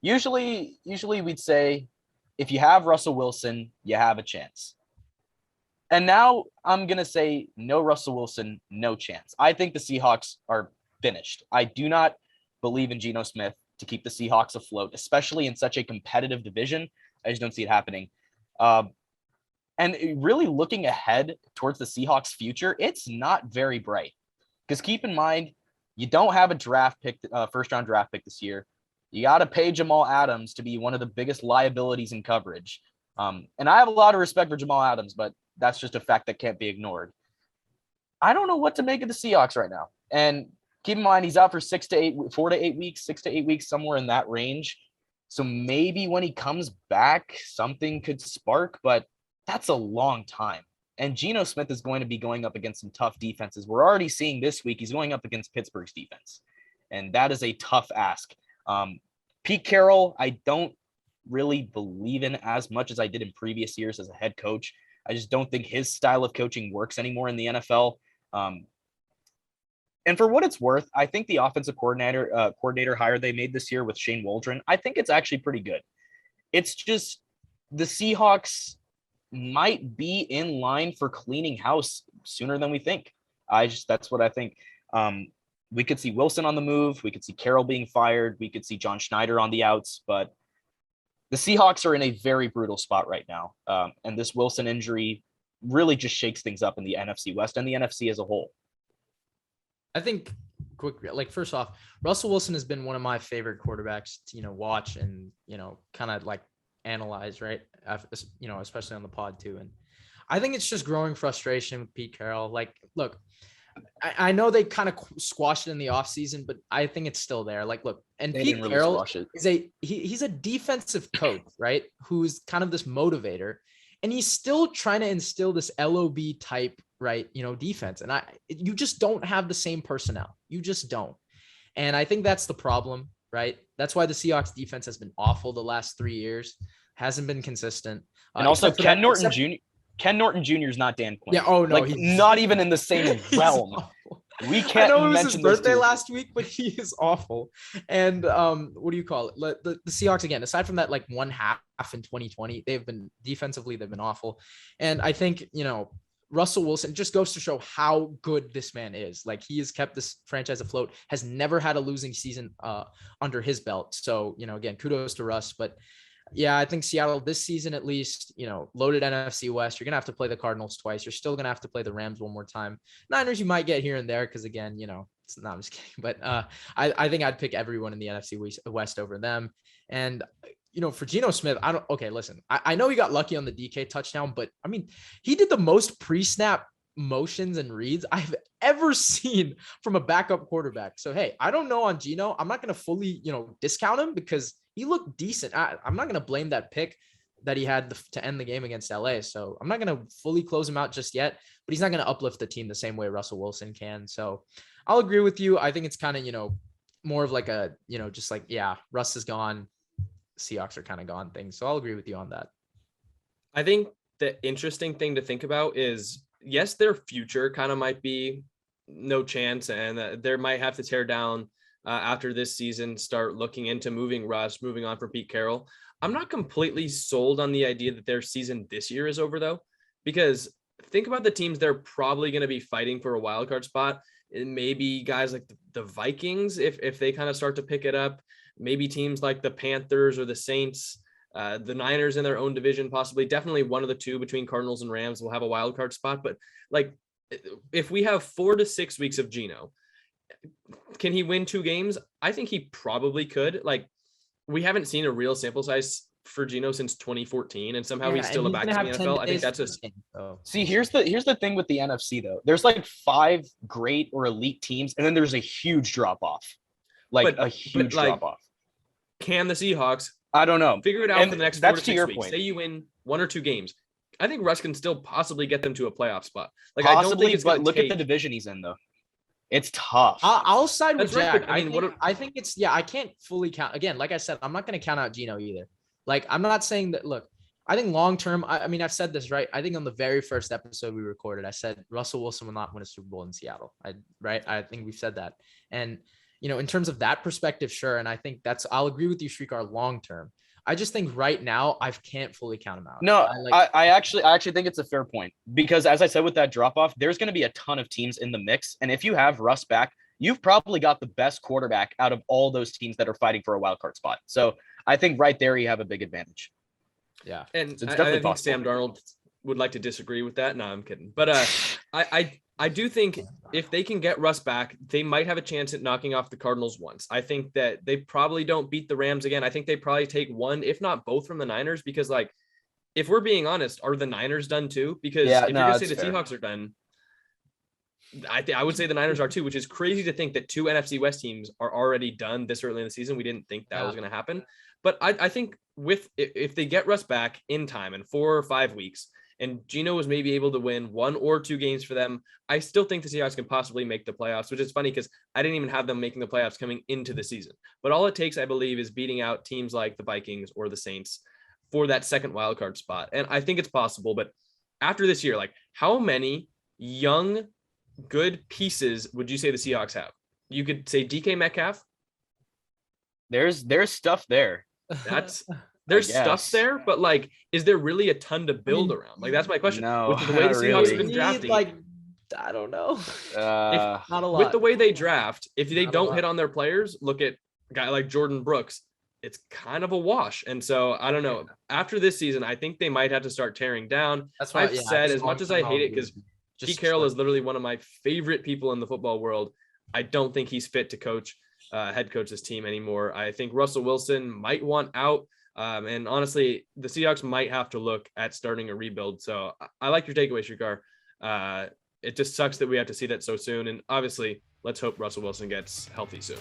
Usually we'd say if you have Russell Wilson, you have a chance. And now I'm going to say no Russell Wilson, no chance. I think the Seahawks are finished. I do not believe in Geno Smith to keep the Seahawks afloat, especially in such a competitive division. I just don't see it happening. And really looking ahead towards the Seahawks' future, it's not very bright. Because keep in mind, you don't have a draft pick, first-round draft pick this year. You got to pay Jamal Adams to be one of the biggest liabilities in coverage. And I have a lot of respect for Jamal Adams, but that's just a fact that can't be ignored. I don't know what to make of the Seahawks right now. And keep in mind, he's out for 4 to 8 weeks, 6 to 8 weeks, somewhere in that range. So maybe when he comes back, something could spark, but that's a long time. And Geno Smith is going to be going up against some tough defenses. We're already seeing this week he's going up against Pittsburgh's defense. And that is a tough ask. Pete Carroll, I don't really believe in as much as I did in previous years as a head coach. I just don't think his style of coaching works anymore in the NFL. And for what it's worth, I think the offensive coordinator hire they made this year with Shane Waldron, I think it's actually pretty good. It's just the Seahawks might be in line for cleaning house sooner than we think. That's what I think. We could see Wilson on the move. We could see Carroll being fired. We could see John Schneider on the outs, but the Seahawks are in a very brutal spot right now. And this Wilson injury really just shakes things up in the NFC West and the NFC as a whole. I think first off, Russell Wilson has been one of my favorite quarterbacks to, watch and, kind of like analyze, right? Especially on the pod too. And I think it's just growing frustration with Pete Carroll. Like, look, I know they kind of squashed it in the offseason, but I think it's still there. Like, look, and they Pete Carroll is he's a defensive coach, right? Who's kind of this motivator, and he's still trying to instill this LOB type, right? Defense. And you just don't have the same personnel. You just don't. And I think that's the problem, right? That's why the Seahawks defense has been awful the last 3 years, hasn't been consistent. And also Ken Norton Jr. is not Dan Quinn. Yeah. Oh no, he's not even in the same realm. We can't. I know it was his birthday last week, but he is awful. And what do you call it? The Seahawks again. Aside from that, like one half in 2020, they've been awful. And I think Russell Wilson just goes to show how good this man is. Like, he has kept this franchise afloat. Has never had a losing season under his belt. So again, kudos to Russ, but. Yeah, I think Seattle this season, at least, loaded NFC West. You're going to have to play the Cardinals twice. You're still going to have to play the Rams one more time. Niners, you might get here and there because, again, it's not, I'm just kidding. But I think I'd pick everyone in the NFC West over them. And, for Geno Smith, listen, I know he got lucky on the DK touchdown, but, I mean, he did the most pre-snap motions and reads I've ever seen from a backup quarterback. So, hey, I don't know on Geno. I'm not going to fully, discount him because he looked decent. I'm not going to blame that pick that he had to end the game against LA. So I'm not going to fully close him out just yet, but he's not going to uplift the team the same way Russell Wilson can. So I'll agree with you. I think it's kind of, more of like a, just like, yeah, Russ is gone. Seahawks are kind of gone thing. So I'll agree with you on that. I think the interesting thing to think about is, yes, their future kind of might be no chance, and they might have to tear down after this season, start looking into moving Russ, moving on from Pete Carroll. I'm not completely sold on the idea that their season this year is over, though, because think about the teams they're probably going to be fighting for a wild card spot. And maybe guys like the Vikings, if they kind of start to pick it up, maybe teams like the Panthers or the Saints, the Niners in their own division, possibly. Definitely one of the two between Cardinals and Rams will have a wild card spot. But like, if we have 4 to 6 weeks of Geno, can he win 2 games? I think he probably could. Like, we haven't seen a real sample size for Geno since 2014, and somehow he's still back in the NFL. I think that's See, here's the thing with the NFC though. There's like 5 great or elite teams, and then there's a huge drop off. Drop off. Can the Seahawks? I don't know. Figure it out for the next 4 to 6 weeks. Say you win 1 or 2 games. I think Russ can still possibly get them to a playoff spot. Like, possibly, I don't think it's but look at the division he's in though. It's tough. I'll side with Jack. I think it's, I can't fully count. Again, like I said, I'm not going to count out Geno either. Like, I'm not saying that, look, I think long-term, I've said this, right? I think on the very first episode we recorded, I said Russell Wilson will not win a Super Bowl in Seattle. I think we've said that. And, in terms of that perspective, sure. And I think I'll agree with you, Shrikar, long term. I just think right now I can't fully count him out. No, I actually think it's a fair point because as I said with that drop off, there's going to be a ton of teams in the mix. And if you have Russ back, you've probably got the best quarterback out of all those teams that are fighting for a wild card spot. So I think right there you have a big advantage. Yeah. And So it's I definitely think possible. Sam Darnold would like to disagree with that. No, I'm kidding. But I do think if they can get Russ back, they might have a chance at knocking off the Cardinals once. I think that they probably don't beat the Rams again. I think they probably take one, if not both, from the Niners, because like, if we're being honest, are the Niners done too? Because if you're gonna say the Seahawks are done, I would say the Niners are too, which is crazy to think that 2 NFC West teams are already done this early in the season. We didn't think that was going to happen. But I think if they get Russ back in time in 4 or 5 weeks, and Geno was maybe able to win 1 or 2 games for them, I still think the Seahawks can possibly make the playoffs, which is funny because I didn't even have them making the playoffs coming into the season. But all it takes, I believe, is beating out teams like the Vikings or the Saints for that second wildcard spot. And I think it's possible. But after this year, like how many young, good pieces would you say the Seahawks have? You could say DK Metcalf. There's stuff there. There's stuff there, but like, is there really a ton to build around? Like, that's my question. No, with the way the Seahawks have been Need, drafting, like, I don't know. not a lot. With the way they draft, if they Not a don't lot. hit on their players, look at a guy like Jordan Brooks. It's kind of a wash. And so I don't know. After this season, I think they might have to start tearing down. That's why I've said, as much as I hate it, because just Pete Carroll is literally one of my favorite people in the football world, I don't think he's fit to coach, head coach this team anymore. I think Russell Wilson might want out. And honestly, the Seahawks might have to look at starting a rebuild. So I like your takeaway, Shrikar. It just sucks that we have to see that so soon. And obviously, let's hope Russell Wilson gets healthy soon.